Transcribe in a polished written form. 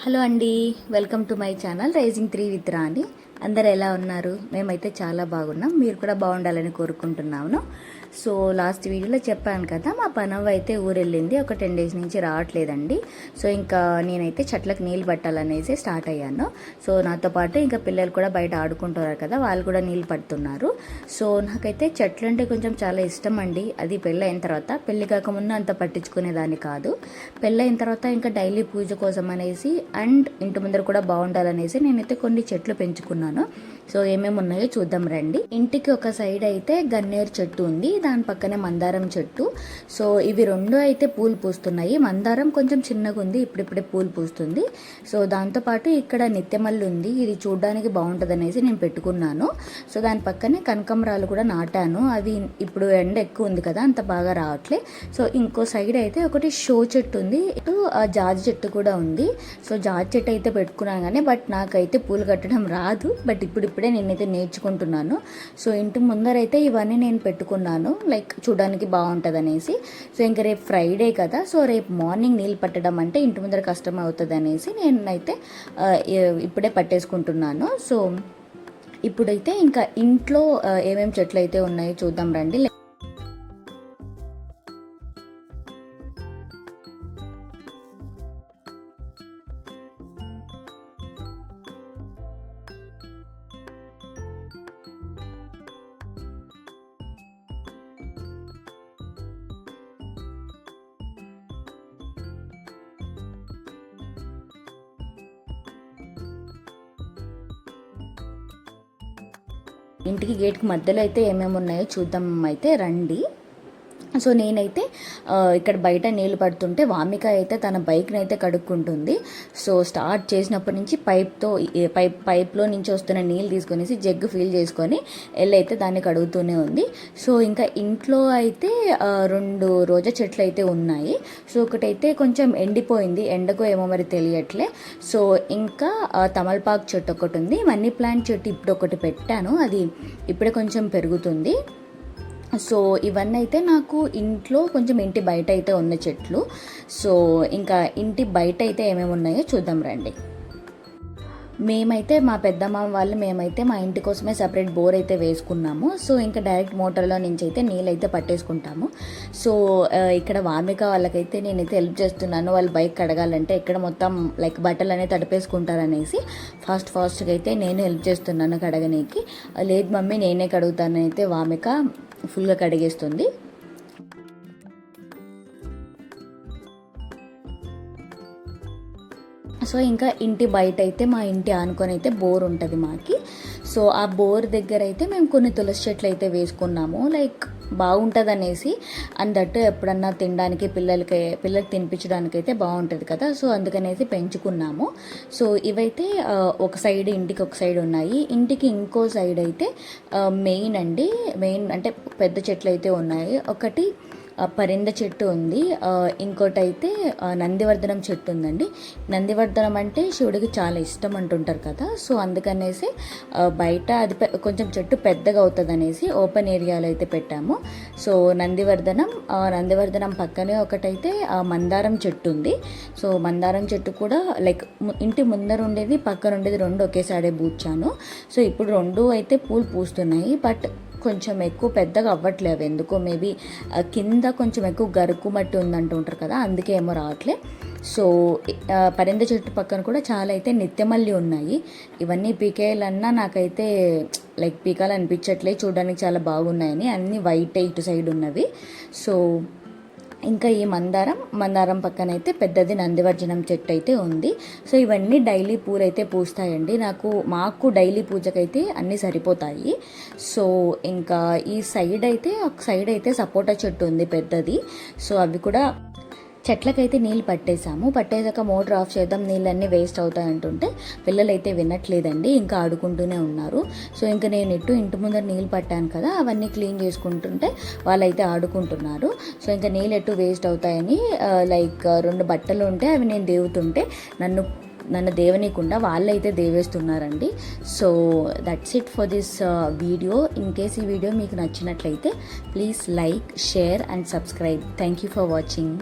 Hello అండి, welcome to my channel rising 3 with Rani. అందరు ఎలా ఉన్నారు? మేమైతే చాలా బాగున్నాం. మీరు కూడా బాగుండాలని కోరుకుంటున్నాను. సో లాస్ట్ వీడియోలో చెప్పాను కదా, మా పనవ్వ అయితే ఊరెళ్ళింది. ఒక 10 days నుంచి రావట్లేదండి. సో ఇంకా నేనైతే చెట్లకు నీళ్ళు పట్టాలనేసి స్టార్ట్ అయ్యాను. సో నాతో పాటు ఇంకా పిల్లలు కూడా బయట ఆడుకుంటున్నారు కదా, వాళ్ళు కూడా నీళ్ళు పడుతున్నారు. సో నాకైతే చెట్లు అంటే కొంచెం చాలా ఇష్టం అండి. అది పెళ్ళి అయిన తర్వాత, పెళ్ళి కాకముందు అంత పట్టించుకునేదాన్ని కాదు. పెళ్ళి అయిన తర్వాత ఇంకా డైలీ పూజ కోసం అనేసి అండ్ ఇంటి ముందర కూడా బాగుండాలనేసి నేనైతే కొన్ని చెట్లు పెంచుకున్నాను. సో ఏమేమి ఉన్నాయో చూద్దాం రండి. ఇంటికి ఒక సైడ్ అయితే గన్నేరు చెట్టు ఉంది, దాని పక్కనే మందారం చెట్టు. సో ఇవి రెండు అయితే పూలు పూస్తున్నాయి. మందారం కొంచెం చిన్నగా ఉంది, ఇప్పుడిప్పుడే పూలు పూస్తుంది. సో దాంతోపాటు ఇక్కడ నిత్యమల్లి ఉంది, ఇది చూడడానికి బాగుంటుంది అనేసి నేను పెట్టుకున్నాను. సో దాని పక్కనే కనకంబరాలు కూడా నాటాను. అవి ఇప్పుడు ఎండ ఎక్కువ ఉంది కదా, అంత బాగా రావట్లే. సో ఇంకో సైడ్ అయితే ఒకటి షో చెట్టు ఉంది, ఇటు జాజి చెట్టు కూడా ఉంది. సో జాజి చెట్టు అయితే పెట్టుకున్నాను కానీ బట్ నాకైతే పూలు కట్టడం రాదు. బట్ ఇప్పుడిప్పుడే నేనైతే నేర్చుకుంటున్నాను. సో ఇంటి ముందరైతే ఇవన్నీ నేను పెట్టుకున్నాను, లైక్ చూడడానికి బాగుంటుంది అనేసి. సో ఇంకా రేపు ఫ్రైడే కదా, సో రేపు మార్నింగ్ నీళ్ళు పట్టడం అంటే ఇంటి ముందర కష్టం అవుతుంది అనేసి నేనైతే ఇప్పుడే పట్టేసుకుంటున్నాను. సో ఇప్పుడైతే ఇంకా ఇంట్లో ఏమేమి చెట్లు అయితే ఉన్నాయో చూద్దాం రండి. ఇంటికి గేట్కి మధ్యలో అయితే ఏమేమి ఉన్నాయో చూద్దాం అయితే రండి. సో నేనైతే ఇక్కడ బయట నీళ్ళు పడుతుంటే వామిక అయితే తన బైక్ని అయితే కడుక్కుంటుంది. సో స్టార్ట్ చేసినప్పటి నుంచి పైప్లో నుంచి వస్తున్న నీళ్ళు తీసుకొనేసి జగ్గు ఫిల్ చేసుకొని అయితే దాన్ని కడుగుతూనే ఉంది. సో ఇంకా ఇంట్లో అయితే 2 రోజా చెట్లు అయితే ఉన్నాయి. సో ఒకటైతే కొంచెం ఎండిపోయింది, ఎండకో ఏమో మరి తెలియట్లే. సో ఇంకా తమలపాకు చెట్టు ఒకటి ఉంది, మనీ ప్లాంట్ చెట్టు ఇప్పుడు ఒకటి పెట్టాను, అది ఇప్పుడే కొంచెం పెరుగుతుంది. సో ఇవన్నీ అయితే నాకు ఇంట్లో కొంచెం ఇంటి బయట అయితే ఉన్న చెట్లు. సో ఇంకా ఇంటి బయట అయితే ఏమేమి ఉన్నాయో చూద్దాం రండి. మేమైతే మా పెద్దమ్మ వాళ్ళు మేమైతే మా ఇంటి కోసమే సపరేట్ బోర్ అయితే వేసుకున్నాము. సో ఇంకా డైరెక్ట్ మోటార్లో నుంచి అయితే నీళ్ళు అయితే పట్టేసుకుంటాము. సో ఇక్కడ వామిక వాళ్ళకైతే నేనైతే హెల్ప్ చేస్తున్నాను. వాళ్ళు బైక్ కడగాలంటే ఇక్కడ మొత్తం లైక్ బట్టలు అనేది తడిపేసుకుంటారనేసి ఫాస్ట్గా అయితే నేను హెల్ప్ చేస్తున్నాను కడగనీకి. లేదు మమ్మీ నేనే కడుగుతానైతే వామిక ఫుల్గా కడిగేస్తుంది. సో ఇంకా ఇంటి బయట అయితే మా ఇంటి ఆనుకొని అయితే బోర్ ఉంటుంది మాకి. సో ఆ బోర్ దగ్గర అయితే మేము కొన్ని తులసి చెట్లు అయితే వేసుకున్నాము, లైక్ బాగుంటుంది అనేసి. అందట్టు ఎప్పుడన్నా తినడానికి పిల్లలకి తినిపించడానికి అయితే బాగుంటుంది కదా, సో అందుకనేసి పెంచుకున్నాము. సో ఇవైతే ఒక సైడ్ ఇంటికి ఒక సైడ్ ఉన్నాయి. ఇంటికి ఇంకో సైడ్ అయితే మెయిన్ అంటే పెద్ద చెట్లు అయితే ఉన్నాయి. ఒకటి పరింద చెట్టు ఉంది, ఇంకోటి అయితే నందివర్ధనం చెట్టు ఉందండి. నందివర్ధనం అంటే శివుడికి చాలా ఇష్టం అంటుంటారు కదా, సో అందుకనేసి బయట అది కొంచెం చెట్టు పెద్దగా అవుతుంది అనేసి ఓపెన్ ఏరియాలో అయితే పెట్టాము. సో నందివర్ధనం పక్కనే ఒకటైతే మందారం చెట్టు ఉంది. సో మందారం చెట్టు కూడా లైక్ ఇంటి ముందర ఉండేది పక్కన ఉండేది రెండు ఒకేసారి పూడ్చాను. సో ఇప్పుడు 2 అయితే పూలు పూస్తున్నాయి, బట్ కొంచెం ఎక్కువ పెద్దగా అవ్వట్లేదు ఎందుకో. మేబీ కింద కొంచెం ఎక్కువ గరుకు మట్టి ఉందంటుంటారు కదా, అందుకే ఏమో రావట్లే. సో పరింద చెట్టు పక్కన కూడా చాలా అయితే నిత్యమల్లి ఉన్నాయి. ఇవన్నీ పీకేయాలన్నా నాకైతే లైక్ పీకాలు అనిపించట్లే, చూడడానికి చాలా బాగున్నాయని. అన్నీ వైట్ ఇటు సైడ్ ఉన్నవి. సో ఇంకా ఈ మందారం పక్కన అయితే పెద్దది నందివర్ధనం చెట్టు అయితే ఉంది. సో ఇవన్నీ డైలీ పూలు అయితే పూస్తాయండి. మాకు డైలీ పూజకైతే అన్నీ సరిపోతాయి. సో ఇంకా ఈ ఒక సైడ్ అయితే సపోటా చెట్టు ఉంది పెద్దది. సో అవి కూడా చెట్లకైతే నీళ్ళు పట్టేశాక మోటార్ ఆఫ్ చేద్దాం, నీళ్ళన్నీ వేస్ట్ అవుతాయి అంటుంటే పిల్లలు అయితే వినట్లేదండి, ఇంకా ఆడుకుంటూనే ఉన్నారు. సో ఇంకా నేను ఇంటి ముందర నీళ్ళు పట్టాను కదా, అవన్నీ క్లీన్ చేసుకుంటుంటే వాళ్ళైతే ఆడుకుంటున్నారు. సో ఇంకా నీళ్ళు వేస్ట్ అవుతాయని లైక్ 2 బట్టలు ఉంటే అవి నేను దేవుతుంటే నన్ను దేవనీయకుండా వాళ్ళైతే దేవేస్తున్నారండి. So that's it for this video. In case ఈ వీడియో మీకు నచ్చినట్లయితే please like, share and subscribe. Thank you for watching.